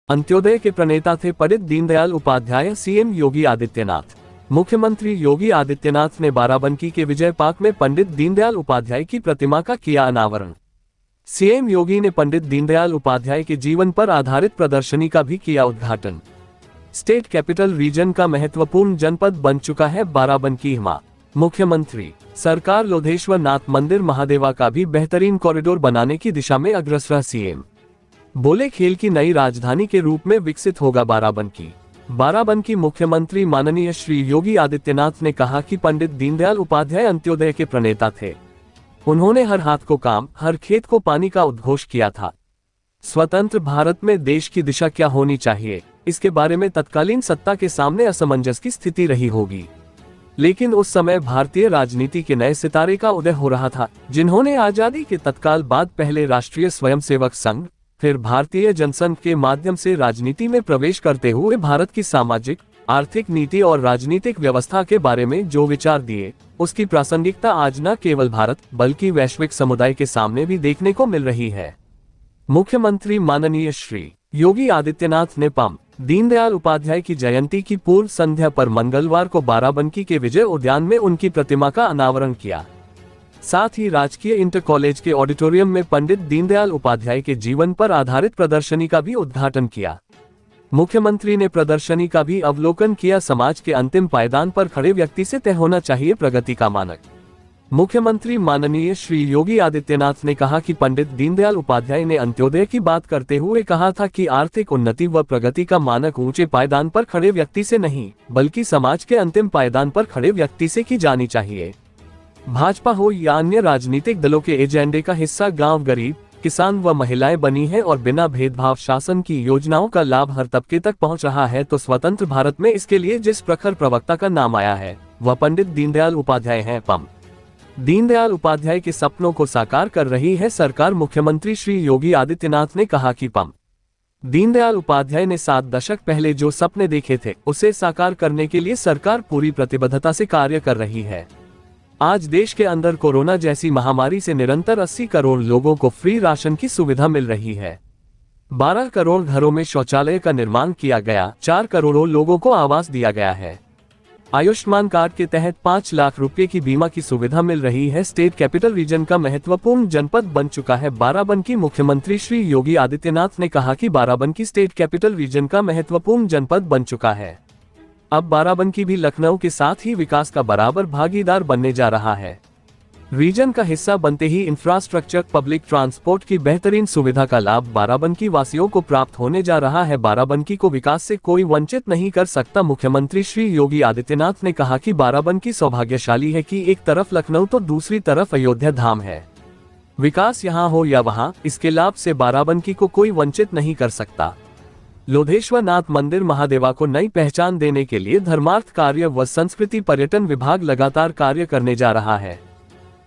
अंत्योदय के प्रणेता थे पंडित दीनदयाल उपाध्याय। सीएम योगी आदित्यनाथ। मुख्यमंत्री योगी आदित्यनाथ ने बाराबंकी के विजय पार्क में पंडित दीनदयाल उपाध्याय की प्रतिमा का किया अनावरण। सीएम योगी ने पंडित दीनदयाल उपाध्याय के जीवन पर आधारित प्रदर्शनी का भी किया उद्घाटन। स्टेट कैपिटल रीजन का महत्वपूर्ण जनपद बन चुका है बाराबंकी हिमा। मुख्यमंत्री सरकार लोधेश्वर नाथ मंदिर महादेवा का भी बेहतरीन कॉरिडोर बनाने की दिशा में अग्रसर। सीएम बोले, खेल की नई राजधानी के रूप में विकसित होगा बाराबंकी। बाराबंकी मुख्यमंत्री माननीय श्री योगी आदित्यनाथ ने कहा कि पंडित दीनदयाल उपाध्याय अंत्योदय के प्रणेता थे। उन्होंने हर हाथ को काम, हर खेत को पानी का उद्घोष किया था। स्वतंत्र भारत में देश की दिशा क्या होनी चाहिए, इसके बारे में तत्कालीन सत्ता के सामने असमंजस की स्थिति रही होगी, लेकिन उस समय भारतीय राजनीति के नए सितारे का उदय हो रहा था, जिन्होंने आजादी के तत्काल बाद पहले राष्ट्रीय स्वयंसेवक संघ, फिर भारतीय जनसंघ के माध्यम से राजनीति में प्रवेश करते हुए भारत की सामाजिक, आर्थिक नीति और राजनीतिक व्यवस्था के बारे में जो विचार दिए, उसकी प्रासंगिकता आज न केवल भारत बल्कि वैश्विक समुदाय के सामने भी देखने को मिल रही है। मुख्यमंत्री माननीय श्री योगी आदित्यनाथ ने पंडित दीनदयाल उपाध्याय की जयंती की पूर्व संध्या पर मंगलवार को बाराबंकी के विजय उद्यान में उनकी प्रतिमा का अनावरण किया। साथ ही राजकीय इंटर कॉलेज के ऑडिटोरियम में पंडित दीनदयाल उपाध्याय के जीवन पर आधारित प्रदर्शनी का भी उद्घाटन किया। मुख्यमंत्री ने प्रदर्शनी का भी अवलोकन किया। समाज के अंतिम पायदान पर खड़े व्यक्ति से तय होना चाहिए प्रगति का मानक। मुख्यमंत्री माननीय श्री योगी आदित्यनाथ ने कहा कि पंडित दीनदयाल उपाध्याय ने अंत्योदय की बात करते हुए कहा था कि आर्थिक उन्नति व प्रगति का मानक ऊंचे पायदान पर खड़े व्यक्ति से नहीं, बल्कि समाज के अंतिम पायदान पर खड़े व्यक्ति से की जानी चाहिए। भाजपा हो या अन्य राजनीतिक दलों के एजेंडे का हिस्सा गांव, गरीब, किसान व महिलाएं बनी है और बिना भेदभाव शासन की योजनाओं का लाभ हर तबके तक पहुंच रहा है, तो स्वतंत्र भारत में इसके लिए जिस प्रखर प्रवक्ता का नाम आया है वह पंडित दीनदयाल उपाध्याय हैं। पंडित दीनदयाल उपाध्याय के सपनों को साकार कर रही है सरकार। मुख्यमंत्री श्री योगी आदित्यनाथ ने कहा कि पंडित दीनदयाल उपाध्याय ने 7 दशक पहले जो सपने देखे थे उसे साकार करने के लिए सरकार पूरी प्रतिबद्धता से कार्य कर रही है। आज देश के अंदर कोरोना जैसी महामारी से निरंतर 80 करोड़ लोगों को फ्री राशन की सुविधा मिल रही है। 12 करोड़ घरों में शौचालय का निर्माण किया गया। 4 करोड़ लोगों को आवास दिया गया है। आयुष्मान कार्ड के तहत 5 लाख रुपए की बीमा की सुविधा मिल रही है। स्टेट कैपिटल रीजन का महत्वपूर्ण जनपद बन चुका है बाराबंकी। मुख्यमंत्री श्री योगी आदित्यनाथ ने कहा कि बाराबंकी स्टेट कैपिटल रीजन का महत्वपूर्ण जनपद बन चुका है। अब बाराबंकी भी लखनऊ के साथ ही विकास का बराबर भागीदार बनने जा रहा है। रीजन का हिस्सा बनते ही इंफ्रास्ट्रक्चर, पब्लिक ट्रांसपोर्ट की बेहतरीन सुविधा का लाभ बाराबंकी वासियों को प्राप्त होने जा रहा है। बाराबंकी को विकास से कोई वंचित नहीं कर सकता। मुख्यमंत्री श्री योगी आदित्यनाथ ने कहा कि बाराबंकी सौभाग्यशाली है कि एक तरफ लखनऊ तो दूसरी तरफ अयोध्या धाम है। विकास यहाँ हो या वहाँ, इसके लाभ से बाराबंकी को कोई वंचित नहीं कर सकता। लोधेश्वर नाथ मंदिर महादेवा को नई पहचान देने के लिए धर्मार्थ कार्य व संस्कृति पर्यटन विभाग लगातार कार्य करने जा रहा है।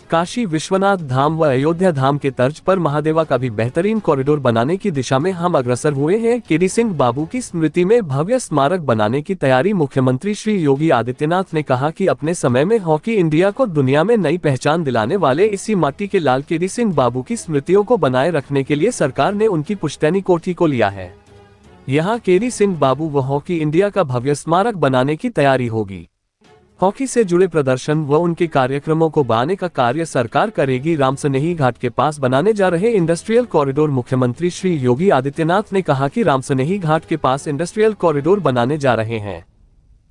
काशी विश्वनाथ धाम व अयोध्या धाम के तर्ज पर महादेवा का भी बेहतरीन कॉरिडोर बनाने की दिशा में हम अग्रसर हुए हैं। केडी सिंह बाबू की स्मृति में भव्य स्मारक बनाने की तैयारी। मुख्यमंत्री श्री योगी आदित्यनाथ ने कहा कि अपने समय में हॉकी इंडिया को दुनिया में नई पहचान दिलाने वाले इसी माटी के लाल केडी सिंह बाबू की स्मृतियों को बनाए रखने के लिए सरकार ने उनकी पुश्तैनी कोठी को लिया है। यहाँ केडी सिंह बाबू व हॉकी इंडिया का भव्य स्मारक बनाने की तैयारी होगी। हॉकी से जुड़े प्रदर्शन व उनके कार्यक्रमों को बनाने का कार्य सरकार करेगी। रामसनेही घाट के पास बनाने जा रहे इंडस्ट्रियल कॉरिडोर। मुख्यमंत्री श्री योगी आदित्यनाथ ने कहा कि रामसनेही घाट के पास इंडस्ट्रियल कॉरिडोर बनाने जा रहे हैं।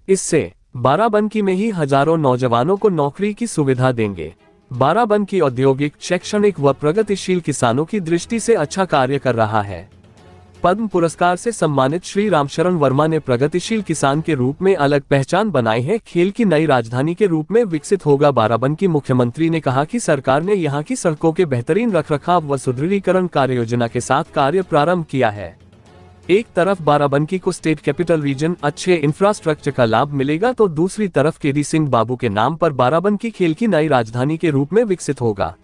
इससे बाराबंकी में ही हजारों नौजवानों को नौकरी की सुविधा देंगे। बाराबंकी औद्योगिक, शैक्षणिक व प्रगतिशील किसानों की दृष्टि से अच्छा कार्य कर रहा है। पद्म पुरस्कार से सम्मानित श्री रामशरण वर्मा ने प्रगतिशील किसान के रूप में अलग पहचान बनाई है। खेल की नई राजधानी के रूप में विकसित होगा बाराबंकी। मुख्यमंत्री ने कहा कि सरकार ने यहां की सड़कों के बेहतरीन रखरखाव व सुदृढ़ीकरण कार्य योजना के साथ कार्य प्रारंभ किया है। एक तरफ बाराबंकी को स्टेट कैपिटल रीजन अच्छे इंफ्रास्ट्रक्चर का लाभ मिलेगा, तो दूसरी तरफ केडी सिंह बाबू के नाम पर बाराबंकी खेल की नई राजधानी के रूप में विकसित होगा।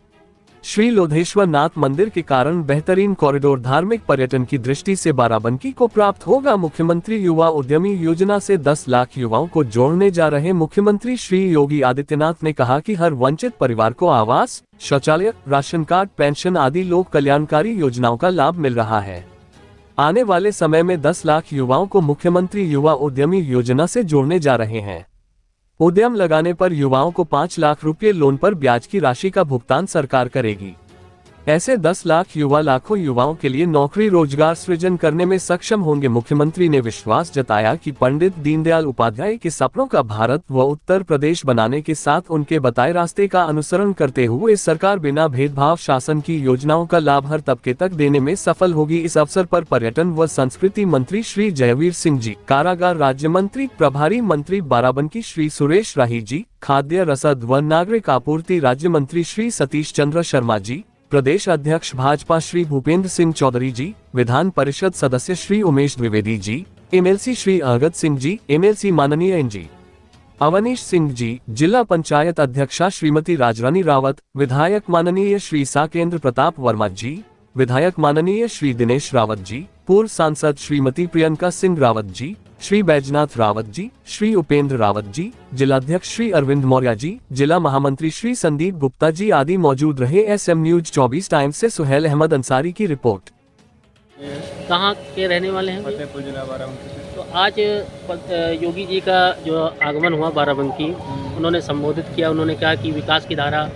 श्री लोधेश्वर नाथ मंदिर के कारण बेहतरीन कॉरिडोर धार्मिक पर्यटन की दृष्टि से बाराबंकी को प्राप्त होगा। मुख्यमंत्री युवा उद्यमी योजना से 10 लाख युवाओं को जोड़ने जा रहे मुख्यमंत्री श्री योगी आदित्यनाथ ने कहा कि हर वंचित परिवार को आवास, शौचालय, राशन कार्ड, पेंशन आदि लोक कल्याणकारी योजनाओं का लाभ मिल रहा है। आने वाले समय में 10 लाख युवाओं को मुख्यमंत्री युवा उद्यमी योजना से जोड़ने जा रहे हैं। उद्यम लगाने पर युवाओं को 5 लाख रुपये लोन पर ब्याज की राशि का भुगतान सरकार करेगी। ऐसे 10 लाख युवा लाखों युवाओं के लिए नौकरी रोजगार सृजन करने में सक्षम होंगे। मुख्यमंत्री ने विश्वास जताया कि पंडित दीनदयाल उपाध्याय के सपनों का भारत व उत्तर प्रदेश बनाने के साथ उनके बताए रास्ते का अनुसरण करते हुए सरकार बिना भेदभाव शासन की योजनाओं का लाभ हर तबके तक देने में सफल होगी। इस अवसर पर पर्यटन व संस्कृति मंत्री श्री जयवीर सिंह जी, कारागार राज्य मंत्री प्रभारी मंत्री बाराबंकी श्री सुरेश राही जी, खाद्य रसद व नागरिक आपूर्ति राज्य मंत्री श्री सतीश चंद्र शर्मा जी, प्रदेश अध्यक्ष भाजपा श्री भूपेंद्र सिंह चौधरी जी, विधान परिषद सदस्य श्री उमेश द्विवेदी जी, एमएलसी श्री अहगत सिंह जी, एमएलसी माननीय एनजी अवनीश सिंह जी, जिला पंचायत अध्यक्षा श्रीमती राजरानी रावत, विधायक माननीय श्री साकेंद्र प्रताप वर्मा जी, विधायक माननीय श्री दिनेश रावत जी, पूर्व सांसद श्रीमती प्रियंका सिंह रावत जी, श्री बैजनाथ रावत जी, श्री उपेंद्र रावत जी, जिलाध्यक्ष श्री अरविंद मौर्य जी, जिला महामंत्री श्री संदीप गुप्ता जी आदि मौजूद रहे। SM न्यूज 24 टाइम्स से सुहेल अहमद अंसारी की रिपोर्ट। कहाँ के रहने वाले हैं? फतेहपुर जिला बाराबंकी से। तो आज योगी जी का जो आगमन हुआ बाराबंकी, उन्होंने संबोधित किया। उन्होंने कहा कि विकास की धारा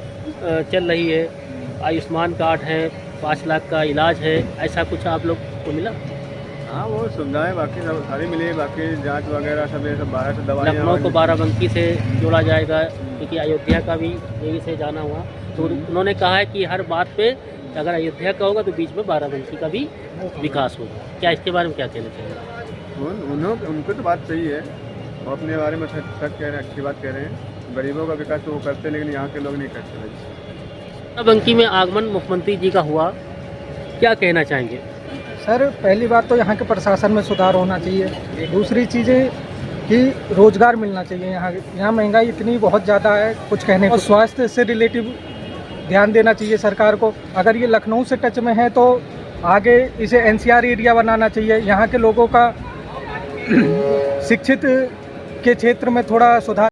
चल रही है, आयुष्मान कार्ड है, 5 लाख का इलाज है, ऐसा कुछ आप लोग को मिला? हाँ, वो सुविधाएं बाकी सब सारी मिली, बाकी जांच वगैरह सब ये सब बाहर से दवाइयाँ। लखनऊ को बाराबंकी से जोड़ा जाएगा, क्योंकि अयोध्या का भी यही से जाना हुआ। तो उन्होंने कहा है कि हर बात पे अगर अयोध्या का होगा तो बीच में बाराबंकी का भी विकास होगा। क्या इसके बारे में क्या कहना चाहिए? उनको तो बात सही है, वो अपने बारे में सच कह रहे हैं, अच्छी बात कह रहे हैं। गरीबों का विकास तो वो करते हैं, लेकिन यहाँ के लोग नहीं करते। बाराबंकी में आगमन मुख्यमंत्री जी का हुआ, क्या कहना चाहेंगे? सर, पहली बात तो यहाँ के प्रशासन में सुधार होना चाहिए। दूसरी चीज़ें कि रोज़गार मिलना चाहिए। यहाँ महंगाई इतनी बहुत ज़्यादा है, कुछ कहने को। स्वास्थ्य से रिलेटिव ध्यान देना चाहिए सरकार को। अगर ये लखनऊ से टच में है तो आगे इसे NCR एरिया बनाना चाहिए। यहाँ के लोगों का शिक्षित के क्षेत्र में थोड़ा सुधार